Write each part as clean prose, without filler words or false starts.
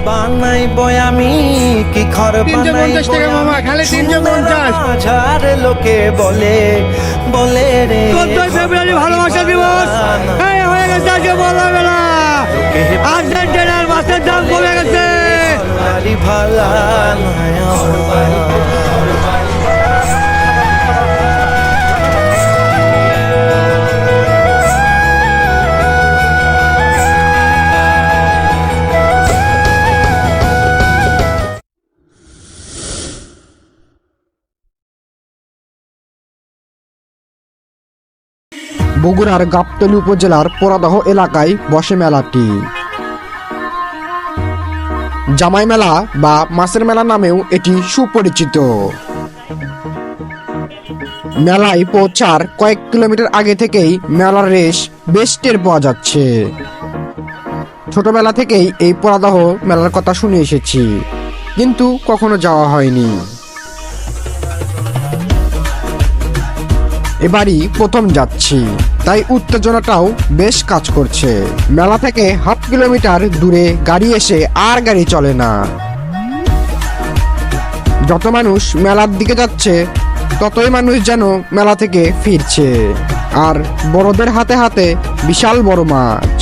বানাইবো আমি কি ঘর 350 টাকা মামা, খালি 350। হাজার লোকে বলে বলে রে 14 ফেব্রুয়ারি ভালোবাসা দিবস এই হয়ে গেছে আজকে বলাবেলা। আর্জেন্টিনার মাছের দাম কমে গেছে। ভালা বগুড়ার গাবতলী উপজেলার পোড়াদহ এলাকায় বসে মেলাটি। জামাই মেলা বা মাছের মেলা নামেও এটি সুপরিচিত। মেলায় পৌঁছার কয়েক কিলোমিটার আগে থেকেই মেলার রেশ বেশ টের পাওয়া যাচ্ছে। ছোটবেলা থেকেই এই পোড়াদহ মেলার কথা শুনে এসেছি, কিন্তু কখনো যাওয়া হয়নি। এবারই প্রথম যাচ্ছি, তাই উত্তেজনাটাও বেশ কাজ করছে। মেলা থেকে হাফ কিলোমিটার দূরে গাড়ি এসে আর গাড়ি চলে না। যত মানুষ মেলার দিকে যাচ্ছে ততই মানুষ যেন মেলা থেকে ফিরছে, আর বড়দের হাতে হাতে বিশাল বড় মাছ।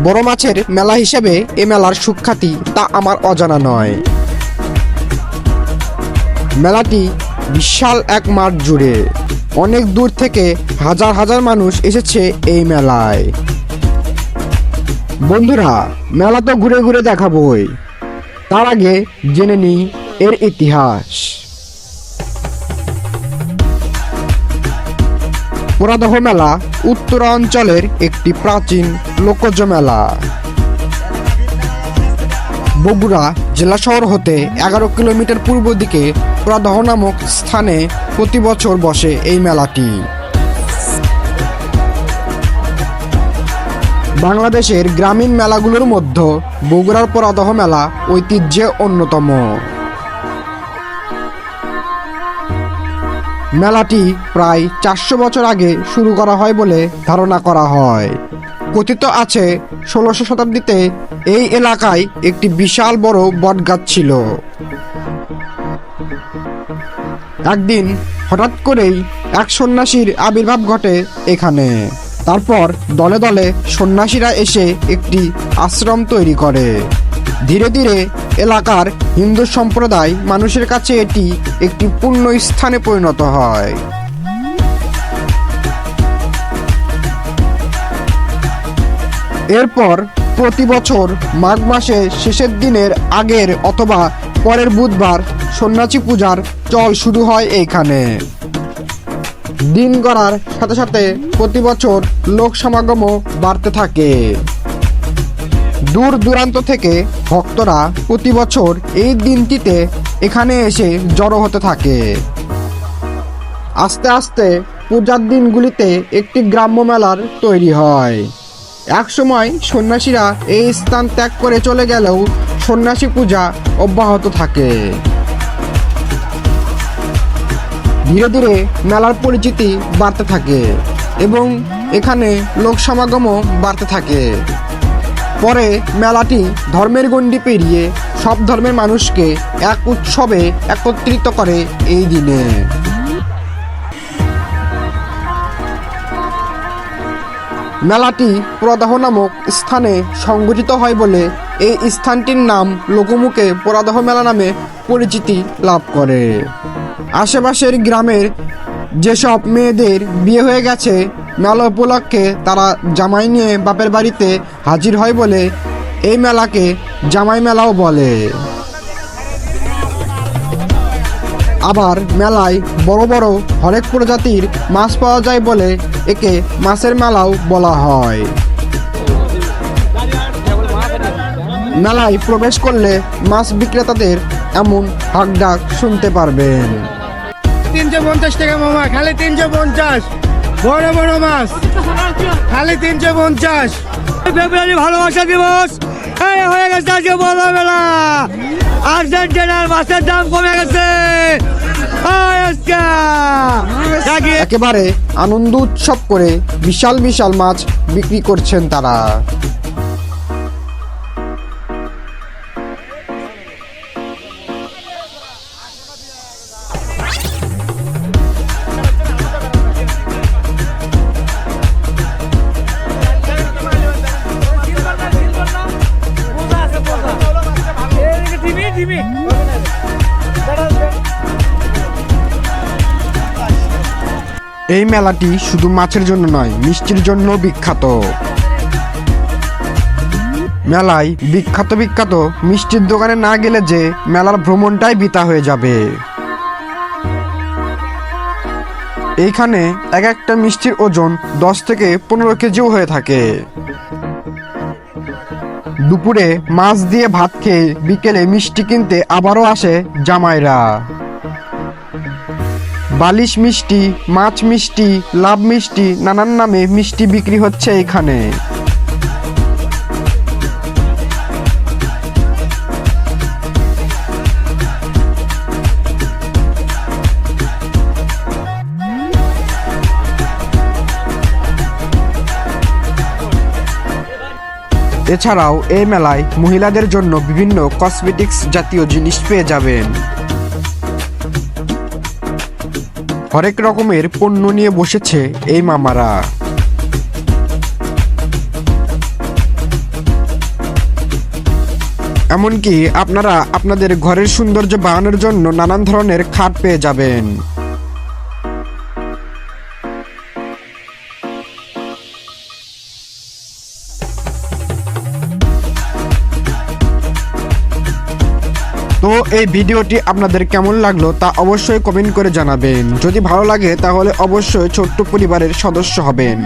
বড় মাছের মেলা হিসেবে এ মেলার সুখ্যাতি তা আমার অজানা নয়। মেলাটি বিশাল এক মাঠ জুড়ে, অনেক দূর থেকে হাজার হাজার মানুষ এসেছে এই মেলায়। বন্ধুরা, মেলা তো ঘুরে ঘুরে দেখাবই, তার আগে জেনে নিই এর ইতিহাস। পোড়াদহ মেলা উত্তরাঞ্চলের একটি প্রাচীন লোকজ মেলা। বগুড়া জেলা শহর হতে 11 কিলোমিটার পূর্ব দিকে পোড়াদহ নামক স্থানে প্রতি বছর বসে এই মেলাটি। বাংলাদেশের গ্রামীণ মেলাগুলোর মধ্যে বগুড়ার পোড়াদহ মেলা ঐতিহ্যে অন্যতম। মেলাটি প্রায় 400 বছর আগে শুরু করা হয় বলে ধারণা করা হয়। কথিত আছে 1600 শতাব্দীতে এই এলাকায় একটি বিশাল বড় বটগাছ ছিল। একদিন হঠাৎ করেই এক সন্ন্যাসীর আবির্ভাব ঘটে এখানে। তারপর দলে দলে সন্ন্যাসীরা এসে একটি আশ্রম তৈরি করে। ধীরে ধীরে এলাকার হিন্দু সম্প্রদায় মানুষের কাছে এটি একটি পুণ্য স্থানে পরিণত হয়। এরপর প্রতি বছর মাঘ মাসে শেষের দিনের আগের অথবা পরের বুধবার সন্ন্যাসী পূজার চল শুরু হয় এইখানে। দিন গড়ার সাথে সাথে প্রতি বছর লোক সমাগমও বাড়তে থাকে। দূর দূরান্ত থেকে ভক্তরা প্রতি বছর এই দিনটিতে এখানে এসে জড়ো হতে থাকে। আস্তে আস্তে পূজার দিনগুলিতে একটি গ্রাম্য মেলার তৈরি হয়। একসময় সন্ন্যাসীরা এই স্থান ত্যাগ করে চলে গেলেও সন্ন্যাসী পূজা অব্যাহত থাকে। ধীরে ধীরে মেলার পরিচিতি বাড়তে থাকে এবং এখানে লোক সমাগমও বাড়তে থাকে। পরে মেলাটি ধর্মের গণ্ডি পেরিয়ে সব ধর্মের মানুষকে এক উৎসবে একত্রিত করে এই দিনে। মেলাটি পোড়াদহ নামক স্থানে সংগঠিত হয় বলে এই স্থানটির নাম লোকমুখে পোড়াদহ মেলা নামে পরিচিতি লাভ করে। আশেপাশের গ্রামের যেসব মেয়েদের বিয়ে হয়ে গেছে, মেলা উপলক্ষে তারা জামাই নিয়ে বাপের বাড়িতে হাজির হয় বলে এই মেলাকে জামাই মেলাও বলে। আবার মেলায় বড় বড় হরেক প্রজাতির মাছ পাওয়া যায় বলে একে মাছের মেলাও বলা হয়। মেলায় প্রবেশ করলে মাছ বিক্রেতাদের এমন হাঁকডাক শুনতে পারবেন। 350 টাকা মামা, খালি 350। বড় বড় মাছ খালি 350। ফেব্রুয়ারি ভালোবাসা দিবস এই হয়ে গেছে আজকে বলাবেলা। আর্জেন্টিনার মাছের দাম কমে গেছে। একেবারে আনন্দ উৎসব করে বিশাল বিশাল মাছ বিক্রি করছেন তারা। এই মেলাটি শুধু মাছের জন্য নয়, মিষ্টির জন্য বিখ্যাত। মেলায় বিখ্যাত বিখ্যাত মিষ্টির দোকানে না গেলে যে মেলার ভ্রমণটাই বৃথা হয়ে যাবে। এইখানে এক একটা মিষ্টির ওজন 10 থেকে 15 কেজিও হয়ে থাকে। দুপুরে মাছ দিয়ে ভাত খেয়ে বিকেলে মিষ্টি কিনতে আবারও আসে জামাইরা। বালিশ মিষ্টি, মাছ মিষ্টি, লাভ মিষ্টি, নানান নামে মিষ্টি বিক্রি হচ্ছে এখানে। এছাড়াও এই মেলায় মহিলাদের জন্য বিভিন্ন কসমেটিক্স জাতীয় জিনিস পেয়ে যাবেন। হরেক রকমের পণ্য নিয়ে বসেছে এই মামারা। এমনকি আপনারা আপনাদের ঘরের সৌন্দর্য বাড়ানোর জন্য নানান ধরনের খাট পেয়ে যাবেন। তো এই ভিডিওটি আপনাদের কেমন লাগলো তা অবশ্যই কমেন্ট করে জানাবেন। যদি ভালো লাগে তাহলে অবশ্যই ছোট্ট পরিবারের সদস্য হবেন।